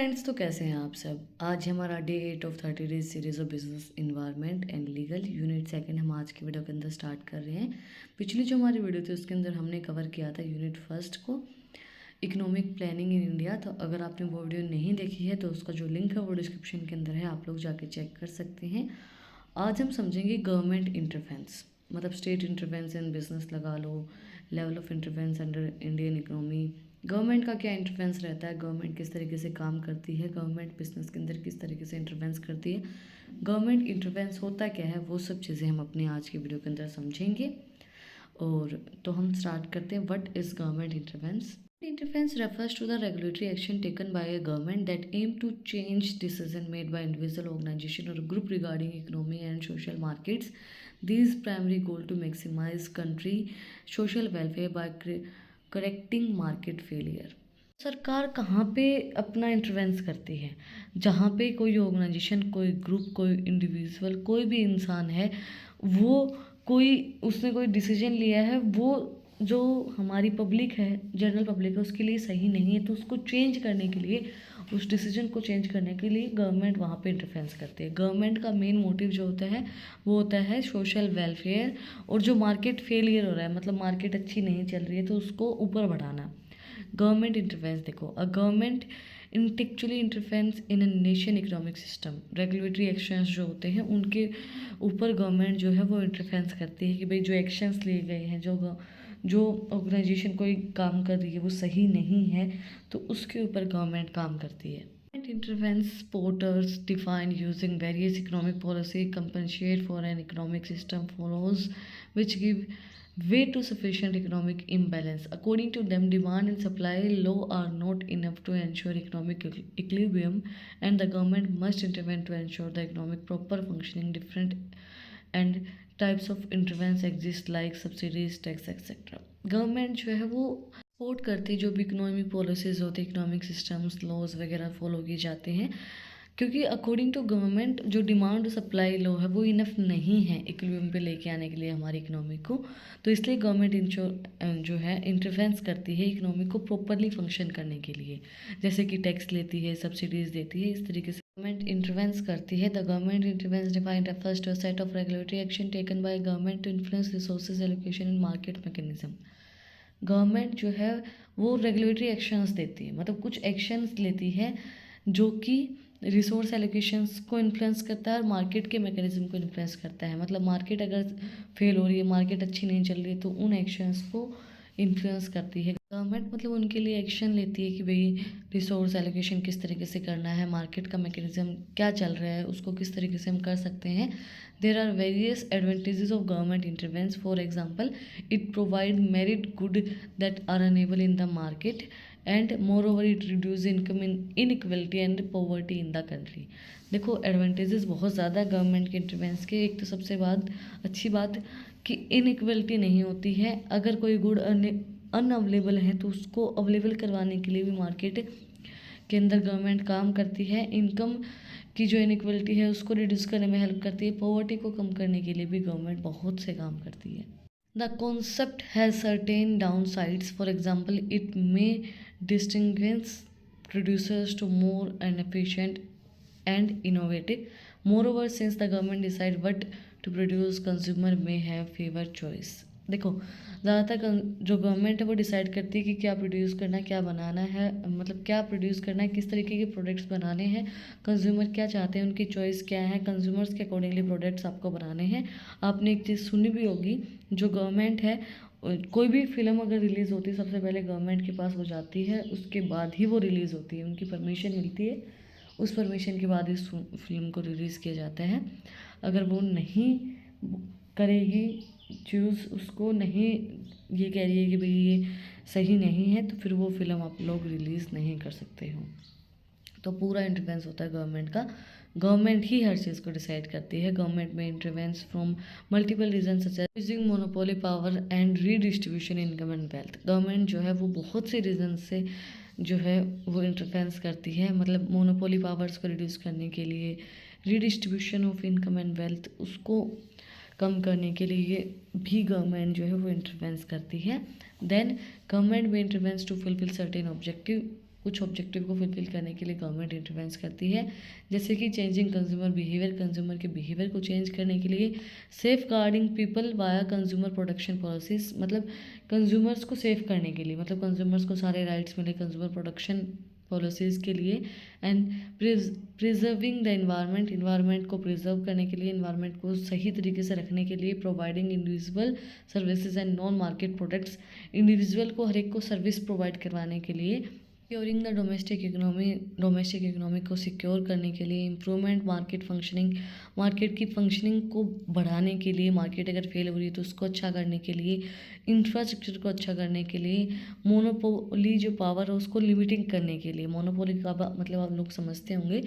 Friends, तो कैसे हैं आप सब। आज हमारा day 8 of 30 days series of business environment and legal unit second हम आज की वीडियो के अंदर स्टार्ट कर रहे हैं। पिछली जो हमारी वीडियो थी उसके अंदर हमने कवर किया था यूनिट फर्स्ट को, इकोनॉमिक प्लानिंग इन इंडिया। तो अगर आपने वो वीडियो नहीं देखी है तो उसका जो लिंक है वो डिस्क्रिप्शन के अंदर है, आप लोग जाके चेक कर सकते हैं। आज हम समझेंगे गवर्नमेंट इंटरफेंस, मतलब स्टेट इंटरफेंस इन बिजनेस लगा लो, level of interference under Indian economy, government का क्या इंटरफेंस रहता है, गवर्नमेंट किस तरीके से काम करती है, गवर्नमेंट बिजनेस के अंदर किस तरीके से इंटरफेंस करती है, गवर्नमेंट इंटरफेंस होता क्या है, वो सब चीज़ें हम अपने आज की वीडियो के अंदर समझेंगे। और तो हम स्टार्ट करते हैं। What is government interference? Interference refers to the regulatory action taken by a government that aim to change decision made by individual, organization or group regarding economy and social markets. These primary goal to maximize country social welfare by correcting market failure. सरकार कहाँ पे अपना इंटरवेंस करती है? जहाँ पे कोई organisation, कोई ग्रुप, कोई इंडिविजुअल, कोई भी इंसान है, वो उसने कोई डिसीजन लिया है, वो जो हमारी पब्लिक है, जनरल पब्लिक है, उसके लिए सही नहीं है, तो उसको चेंज करने के लिए, उस डिसीजन को चेंज करने के लिए गवर्नमेंट वहाँ पे इंटरफेरेंस करती है। गवर्नमेंट का मेन मोटिव जो होता है वो होता है सोशल वेलफेयर, और जो मार्केट फेलियर हो रहा है, मतलब मार्केट अच्छी नहीं चल रही है, तो उसको ऊपर बढ़ाना। गवर्नमेंट इंटरफेरेंस देखो, a government intellectually interference in a nation economic system. Regulatory actions जो होते हैं उनके ऊपर गवर्नमेंट जो है वो इंटरफेरेंस करती है कि भाई जो एक्शंस लिए गए हैं, जो ऑर्गेनाइजेशन कोई काम कर रही है वो सही नहीं है, तो उसके ऊपर गवर्नमेंट काम करती है। Government interference supporters define using various economic policy compensate for an economic system follows which give way to sufficient economic imbalance. According to them, demand and supply law are not enough to ensure economic equilibrium, and the government must intervene to ensure the economic proper functioning. Different and types of intervention exist like subsidies, tax etcetera. Government जो है वो support करती है जो भी economic policies होती है, economic systems, laws वगैरह फॉलो किए जाते हैं, क्योंकि अकॉर्डिंग टू गवर्नमेंट जो डिमांड सप्लाई लॉ है वो इनफ नहीं है इक्विलिब्रियम पे लेके आने के लिए हमारी इकोनॉमी को। तो इसलिए गवर्नमेंट जो है इंटरफेरेंस करती है इकोनॉमी को प्रॉपरली फंक्शन करने के लिए, जैसे कि टैक्स लेती है, सब्सिडीज देती है, इस तरीके से गवर्नमेंट इंटरवेंस करती है। The government intervention defined refers to a set of regulatory action taken by government to influence resources allocation in market mechanism. Government जो है वो रेगुलेटरी एक्शंस देती है, मतलब कुछ एक्शंस लेती है जो कि रिसोर्स एलोकेशंस को इन्फ्लुएंस करता है और मार्केट के मैकेनिज्म को इन्फ्लुएंस करता है। मतलब मार्केट अगर फेल हो रही है, मार्केट अच्छी नहीं चल रही है, तो उन एक्शंस को इन्फ्लुएंस करती है गवर्नमेंट। मतलब उनके लिए एक्शन लेती है कि भाई रिसोर्स एलोकेशन किस तरीके से करना है, मार्केट का मैकेनिज्म क्या चल रहा है, उसको किस तरीके से हम कर सकते हैं। There are various advantages of government intervention. For example, it provide merit good that are unable in the market, and more over it reduce income inequality and poverty in the country. देखो advantages बहुत ज़्यादा है government के इंटरवेंस के। एक तो सबसे अच्छी बात कि इनइक्वलिटी नहीं होती है। अगर कोई गुड अनअवेलेबल है तो उसको अवेलेबल करवाने के लिए भी मार्केट के अंदर गवर्नमेंट काम करती है। इनकम की जो इनइक्वलिटी है उसको रिड्यूस करने में हेल्प करती है। पॉवर्टी को कम करने के लिए भी गवर्नमेंट बहुत से काम करती है। The concept has certain down sides. For example, it may distinguish producers to more and efficient and innovative. Moreover, since the government decide what to produce, consumer may have favor choice. देखो ज़्यादातर जो government है वो decide करती है कि क्या produce करना है, क्या बनाना है, मतलब क्या प्रोड्यूस करना है, किस तरीके के प्रोडक्ट्स बनाने हैं, कंज्यूमर क्या चाहते हैं, उनकी चॉइस क्या है, कंज्यूमर्स के अकॉर्डिंगली प्रोडक्ट्स आपको बनाने हैं। आपने एक चीज़ सुनी भी होगी, जो गवर्नमेंट है कोई भी फिल्म अगर रिलीज़ होती है सबसे पहले गवर्नमेंट के पास वो जाती है, उसके बाद ही वो रिलीज़ होती है, उनकी परमिशन मिलती है, उस परमिशन के बाद इस फिल्म को रिलीज़ किया जाता है। अगर वो नहीं करेगी चूज़, उसको नहीं ये कह रही है कि भाई ये सही नहीं है, तो फिर वो फिल्म आप लोग रिलीज़ नहीं कर सकते हो। तो पूरा इंटरवेंस होता है गवर्नमेंट का। गवर्नमेंट ही हर चीज़ को डिसाइड करती है। गवर्नमेंट में intervention from multiple reason such as using monopoly power and redistribution income and wealth. Government जो है वो बहुत से रीजन से जो है वो इंटरफेरेंस करती है, मतलब मोनोपोली पावर्स को रिड्यूस करने के लिए, redistribution of income and wealth उसको कम करने के लिए भी गवर्नमेंट जो है वो इंटरवेंस करती है। देन गवर्नमेंट में intervenes to fulfil certain objective कुछ ऑब्जेक्टिव को फुलफिल करने के लिए गवर्नमेंट इंटरवेंस करती है, जैसे कि चेंजिंग कंज्यूमर बिहेवियर, कंज्यूमर के बिहेवियर को चेंज करने के लिए, safeguarding people via consumer protection policies, मतलब कंज्यूमर्स को सेफ करने के लिए, मतलब कंज्यूमर्स को सारे राइट्स मिले कंज्यूमर प्रोटेक्शन पॉलिसीज़ के लिए, and preserving the environment, environment को प्रिजर्व करने के लिए, इन्वायरमेंट को सही तरीके से रखने के लिए, providing individual services and non market products, individual को हर एक को सर्विस प्रोवाइड करवाने के लिए, सिक्योरिंग द डोमेस्टिक इकोनॉमी को सिक्योर करने के लिए, इम्प्रूवमेंट मार्केट फंक्शनिंग, मार्केट की फंक्शनिंग को बढ़ाने के लिए, मार्केट अगर फेल हो रही है तो उसको अच्छा करने के लिए, इंफ्रास्ट्रक्चर को अच्छा करने के लिए, मोनोपोली जो पावर है उसको लिमिटिंग करने के लिए, मोनोपोली का मतलब आप लोग समझते होंगे,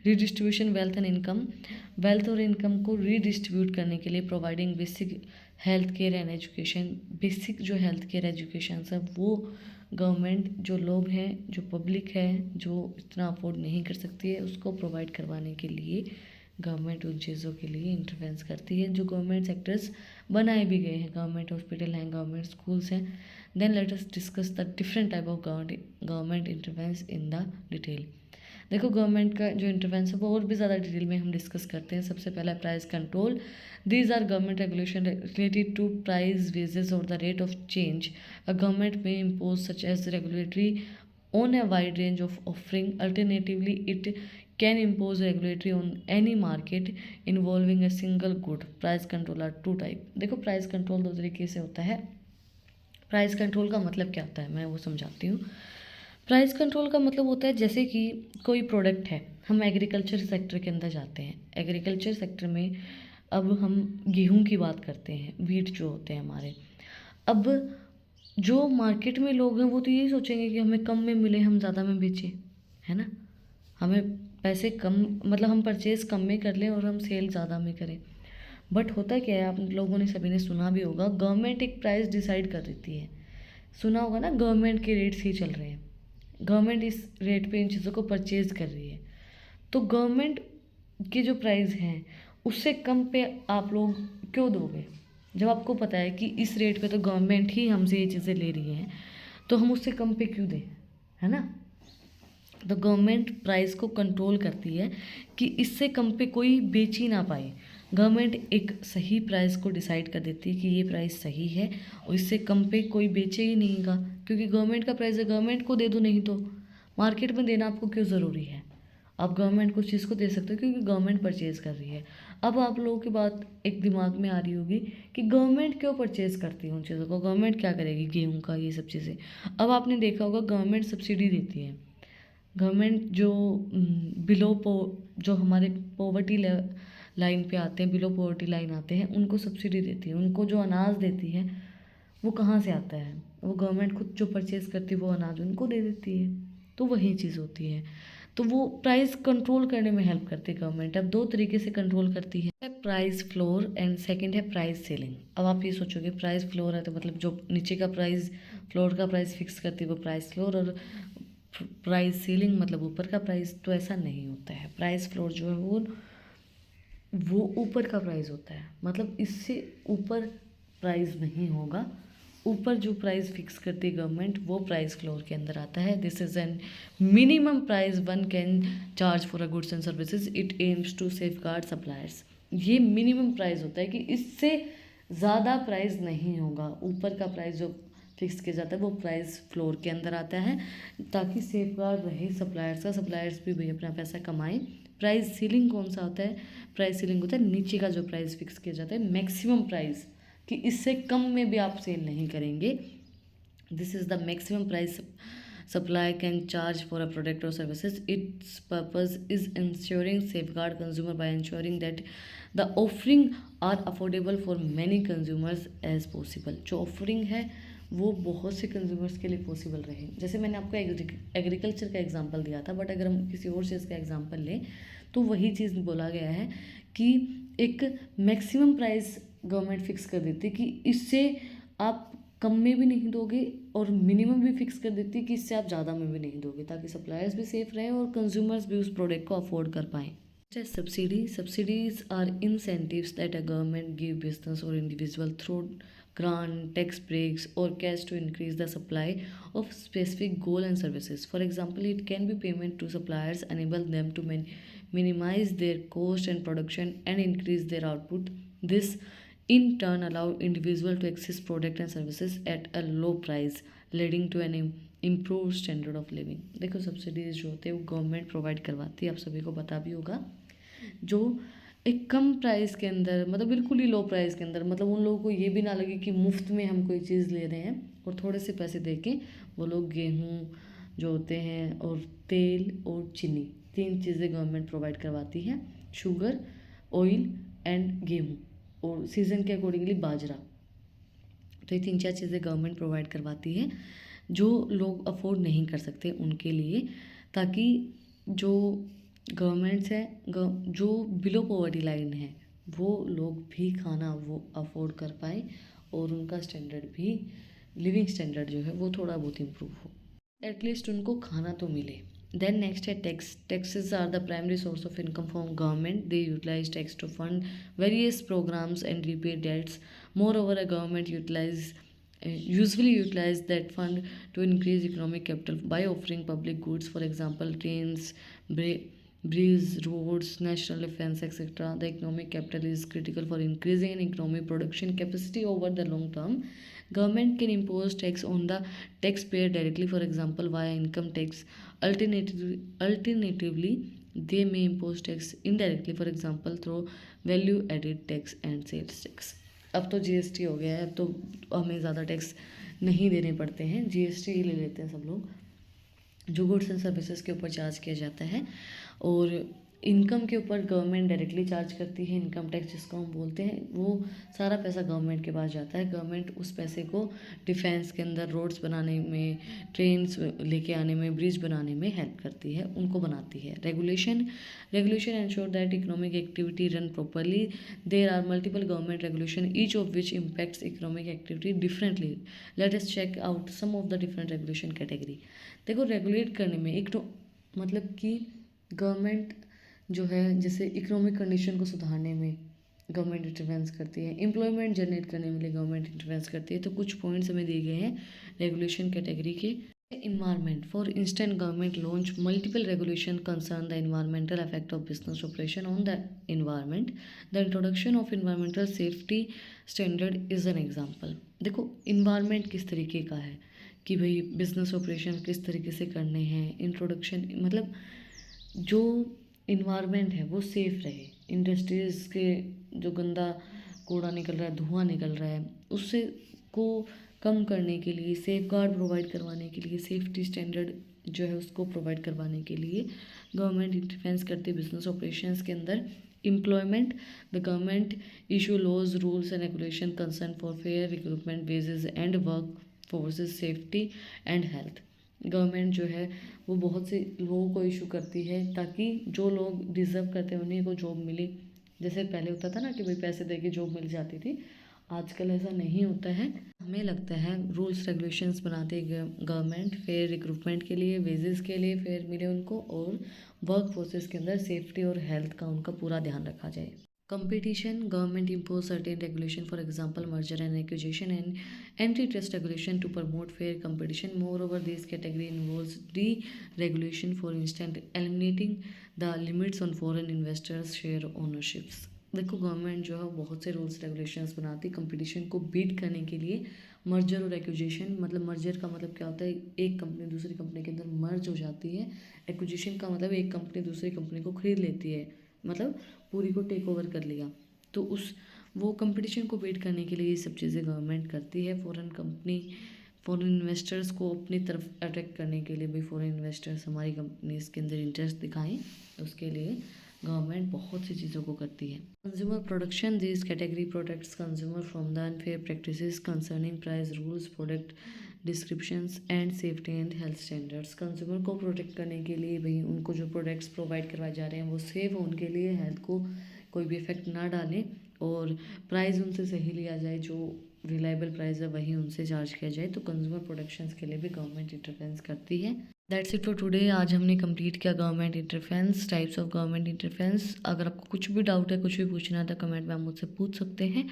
redistribution wealth and income, wealth और इनकम को रीडिस्ट्रीब्यूट करने के लिए, providing basic health care and education, basic जो हेल्थ केयर एजुकेशन है वो गवर्नमेंट जो लोग हैं, जो पब्लिक है, जो इतना अफोर्ड नहीं कर सकती है, उसको प्रोवाइड करवाने के लिए गवर्नमेंट उन चीज़ों के लिए इंटरवेंस करती है जो गवर्नमेंट सेक्टर्स बनाए भी गए हैं, गवर्नमेंट हॉस्पिटल हैं, गवर्नमेंट स्कूल्स हैं। Then let us discuss the different type of government intervention in the detail. देखो गवर्नमेंट का जो इंटरवेंस है वो और भी ज़्यादा डिटेल में हम डिस्कस करते हैं। सबसे पहला price control, these are government regulation related to price wages और the rate of change a government में impose such as regulatory on a wide range of offering. Alternatively, it can impose regulatory on any market involving a single good. Price control are two type. देखो price control दो तरीके से होता है। Price control का मतलब क्या होता है मैं वो समझाती हूँ। प्राइस कंट्रोल का मतलब होता है जैसे कि कोई प्रोडक्ट है, हम एग्रीकल्चर सेक्टर के अंदर जाते हैं, एग्रीकल्चर सेक्टर में अब हम गेहूं की बात करते हैं, वीट जो होते हैं हमारे, अब जो मार्केट में लोग हैं वो तो यही सोचेंगे कि हमें कम में मिले, हम ज़्यादा में बेचें, है ना, हमें पैसे कम, मतलब हम परचेज़ कम में कर लें और हम सेल ज़्यादा में करें। बट होता क्या है, आप लोगों ने सभी ने सुना भी होगा, गवर्नमेंट एक प्राइस डिसाइड कर देती है, सुना होगा ना, गवर्नमेंट के रेट्स ही चल रहे हैं, गवर्नमेंट इस रेट पे इन चीज़ों को परचेज़ कर रही है, तो गवर्नमेंट के जो प्राइस हैं उससे कम पे आप लोग क्यों दोगे? जब आपको पता है कि इस रेट पे तो गवर्नमेंट ही हमसे ये चीज़ें ले रही है, तो हम उससे कम पे क्यों दें, है ना। तो गवर्नमेंट प्राइस को कंट्रोल करती है कि इससे कम पे कोई बेच ही ना पाए। गवर्नमेंट एक सही प्राइस को डिसाइड कर देती है कि ये प्राइस सही है और इससे कम पे कोई बेचे ही नहीं का, क्योंकि गवर्नमेंट का प्राइस है, गवर्नमेंट को दे दो, नहीं तो मार्केट में देना आपको क्यों ज़रूरी है। आप गवर्नमेंट को चीज़ को दे सकते हो क्योंकि गवर्नमेंट परचेज़ कर रही है। अब आप लोगों की बात एक दिमाग में आ रही होगी कि गवर्नमेंट क्यों परचेज़ करती है उन चीज़ों को, गवर्नमेंट क्या करेगी गेहूं का, ये सब चीज़ें। अब आपने देखा होगा गवर्नमेंट सब्सिडी देती है, गवर्नमेंट जो जो हमारे पॉवर्टी लाइन पे आते हैं, बिलो पॉवर्टी लाइन आते हैं, उनको सब्सिडी देती है, उनको जो अनाज देती है वो कहाँ से आता है, वो गवर्नमेंट खुद जो परचेज़ करती है वो अनाज उनको दे देती है, तो वही चीज़ होती है। तो वो प्राइस कंट्रोल करने में हेल्प करती है गवर्नमेंट। अब दो तरीके से कंट्रोल करती है, प्राइस फ्लोर एंड सेकंड है प्राइस सेलिंग। अब आप ये सोचोगे प्राइस फ्लोर है तो मतलब जो नीचे का प्राइस, फ्लोर का प्राइस फिक्स करती है वो प्राइस फ्लोर, और प्राइस सीलिंग मतलब ऊपर का प्राइस, तो ऐसा नहीं होता है। प्राइस फ्लोर जो है वो ऊपर का प्राइस होता है, मतलब इससे ऊपर प्राइस नहीं होगा, ऊपर जो प्राइस फिक्स करती है गवर्नमेंट वो प्राइस फ्लोर के अंदर आता है। This is an minimum price one can charge for a goods and services, it aims to safeguard suppliers. ये मिनिमम प्राइस होता है कि इससे ज़्यादा प्राइस नहीं होगा, ऊपर का प्राइस जो फिक्स किया जाता है वो प्राइस फ्लोर के अंदर आता है, ताकि सेफ गार्ड रहे सप्लायर्स का, सप्लायर्स भी भाई अपना पैसा कमाएं। प्राइस सीलिंग कौन सा होता है, प्राइस सीलिंग होता है नीचे का जो प्राइस फिक्स किया जाता है, मैक्सिमम प्राइस, कि इससे कम में भी आप सेल नहीं करेंगे। This is the maximum price supply can charge for a product और services, its purpose is insuring safeguard consumer by insuring that the offering are affordable for many consumers as possible. जो offering है वो बहुत से consumers के लिए possible रहे। जैसे मैंने आपको एग्रीकल्चर का एग्जांपल दिया था, बट अगर हम किसी और चीज़ का एग्जांपल लें तो वही चीज़ बोला गया है कि एक मैक्सिमम प्राइस गवर्नमेंट फिक्स कर देती है कि इससे आप कम में भी नहीं दोगे, और मिनिमम भी फिक्स कर देती है कि इससे आप ज़्यादा में भी नहीं दोगे, ताकि सप्लायर्स भी सेफ रहें और कंज्यूमर्स भी उस प्रोडक्ट को अफोर्ड कर पाएँ। Subsidies are incentives that a government give business or individual through grant, tax breaks, or cash to increase the supply of specific goal and services. For example, it can be payment to suppliers, enable them to minimize their cost and production and increase their output. This in turn allow individual to access product and services at a low price, leading to an improve standard of living. देखो subsidies जो होते हैं वो government provide करवाती है, आप सभी को पता भी होगा, जो एक कम प्राइस के अंदर, मतलब बिल्कुल ही लो प्राइस के अंदर, मतलब उन लोगों को ये भी ना लगे कि मुफ्त में हम कोई चीज़ ले रहे हैं, और थोड़े से पैसे दे के वो लोग गेहूँ जो होते हैं और तेल और चीनी, 3 चीज़ें गवर्नमेंट प्रोवाइड करवाती है, शुगर, ऑयल एंड गेहूँ, और सीज़न के अकॉर्डिंगली बाजरा। तो ये 3-4 चीज़ें गवर्नमेंट प्रोवाइड करवाती है जो लोग अफोर्ड नहीं कर सकते उनके लिए, ताकि जो गवर्नमेंट्स है, जो बिलो पॉवर्टी लाइन है, वो लोग भी खाना वो अफोर्ड कर पाए और उनका स्टैंडर्ड भी, लिविंग स्टैंडर्ड जो है वो थोड़ा बहुत इम्प्रूव हो, एटलीस्ट उनको खाना तो मिले। देन नेक्स्ट है tax. Taxes are the primary source of income from government. They utilise tax to fund various programmes and repay debts. Moreover a government usually utilize that fund to increase economic capital by offering public goods, for example trains, bridges, roads, national defense, etc. The economic capital is critical for increasing an economic production capacity over the long term. Government can impose tax on the taxpayer directly, for example via income tax. Alternatively, they may impose tax indirectly, for example through value added tax and sales tax. अब तो GST हो गया है, अब तो हमें ज़्यादा tax नहीं देने पड़ते हैं, जीएसटी ही ले लेते हैं सब लोग, जो गुड्स एंड सर्विसेज के ऊपर चार्ज किया जाता है। और इनकम के ऊपर गवर्नमेंट डायरेक्टली चार्ज करती है, इनकम टैक्स जिसको हम बोलते हैं, वो सारा पैसा गवर्नमेंट के पास जाता है। गवर्नमेंट उस पैसे को डिफेंस के अंदर, रोड्स बनाने में, ट्रेन्स लेके आने में, ब्रिज बनाने में हेल्प करती है, उनको बनाती है। Regulation ensure that economic activity run properly. There are multiple government regulation each of which impacts economic activity differently. Let us check out some of the different regulation category. देखो regulate करने में एक तो मतलब कि गवर्नमेंट जो है, जैसे इकोनॉमिक कंडीशन को सुधारने में गवर्नमेंट इंटरवेंस करती है, एम्प्लॉयमेंट जनरेट करने में गवर्नमेंट इंटरवेंस करती है। तो कुछ पॉइंट्स हमें दिए गए हैं रेगुलेशन कैटेगरी के। Environment, for instant government launch multiple regulation concern the environmental effect of business operation on the environment. The introduction of environmental safety standard is an example. देखो इन्वायरमेंट किस तरीके का है कि भाई बिजनेस ऑपरेशन किस तरीके से करने हैं, इंट्रोडक्शन मतलब जो इन्वायरमेंट है वो सेफ़ रहे, इंडस्ट्रीज़ के जो गंदा कूड़ा निकल रहा है, धुआं निकल रहा है, उससे को कम करने के लिए, सेफ गार्ड प्रोवाइड करवाने के लिए, सेफ्टी स्टैंडर्ड जो है उसको प्रोवाइड करवाने के लिए गवर्नमेंट इंटरफेरेंस करती है बिजनेस ऑपरेशंस के अंदर। Employment, the government issue laws, rules and regulation concern for fair recruitment, wages and work forces safety and health. Government जो है वो बहुत से लोगों को इशू करती है ताकि जो लोग डिज़र्व करते हैं उन्हीं को जॉब मिले। जैसे पहले होता था ना कि भाई पैसे दे के जॉब मिल जाती थी, आजकल ऐसा नहीं होता है। हमें लगता है रूल्स रेगुलेशंस बनाते गवर्नमेंट फेयर रिक्रूटमेंट के लिए, वेजेस के लिए फेयर मिले उनको, और वर्क फोर्सेस के अंदर सेफ्टी और हेल्थ का उनका पूरा ध्यान रखा जाए। Competition, government impose certain regulation, for example merger and acquisition and antitrust regulation to promote fair competition. Moreover, this category involves deregulation, for instance eliminating the limits on foreign investors share ownerships. देखो government जो है बहुत से rules regulations बनाती है competition को beat करने के लिए। मर्जर और एक्विजिशन, मतलब मर्जर का मतलब क्या होता है, एक कंपनी दूसरी कंपनी के अंदर मर्ज हो जाती है। एक्विजिशन का मतलब एक कंपनी दूसरी कंपनी को खरीद लेती है, मतलब पूरी को टेक ओवर कर लिया। तो उस वो कंपटीशन को बीट करने के लिए ये सब चीज़ें गवर्नमेंट करती है। फॉरेन इन्वेस्टर्स को अपनी तरफ अट्रैक्ट करने के लिए, भाई फॉरेन इन्वेस्टर्स हमारी कंपनीज के अंदर इंटरेस्ट दिखाएं, उसके लिए गवर्नमेंट बहुत सी चीज़ों को करती है। Consumer protection, this category protects consumer from the unfair practices concerning price, rules, product descriptions and safety and health standards. Consumer को प्रोटेक्ट करने के लिए भाई उनको जो प्रोडक्ट्स प्रोवाइड करवाए जा रहे हैं वो सेफ हो उनके लिए, हेल्थ को कोई भी इफेक्ट ना डालें, और प्राइस उनसे सही लिया जाए, जो रिलायबल प्राइस है वही उनसे चार्ज किया जाए। तो कंज्यूमर प्रोटेक्शंस के लिए भी गवर्नमेंट इंटरफेरेंस करती है। That's it for today. आज हमने कंप्लीट किया government interference, types of government interference. अगर आपको कुछ भी डाउट है, कुछ भी पूछना है तो कमेंट में आप मुझसे पूछ सकते हैं,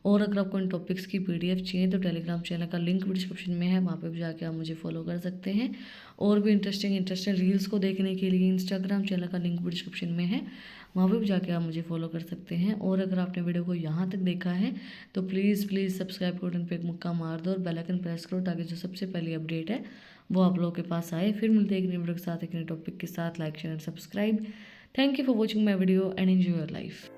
और अगर आपको इन टॉपिक्स की PDF चाहिए तो टेलीग्राम चैनल का लिंक भी डिस्क्रिप्शन में है, वहाँ पे भी जाके आप मुझे फॉलो कर सकते हैं। और भी इंटरेस्टिंग रील्स को देखने के लिए इंस्टाग्राम चैनल का लिंक भी डिस्क्रिप्शन में है, वहाँ पे भी जाके आप मुझे फॉलो कर सकते हैं। और अगर आपने वीडियो को यहाँ तक देखा है तो प्लीज़ सब्सक्राइब के बटन पे एक मुक्का मार दो और बेल आइकन प्रेस करो, ताकि जो सबसे पहली अपडेट है वो आप लोगों के पास आए। फिर मिलते हैं एक नई वीडियो के साथ, एक नए टॉपिक के साथ। Like share and subscribe. Thank you for watching my video and enjoy your life.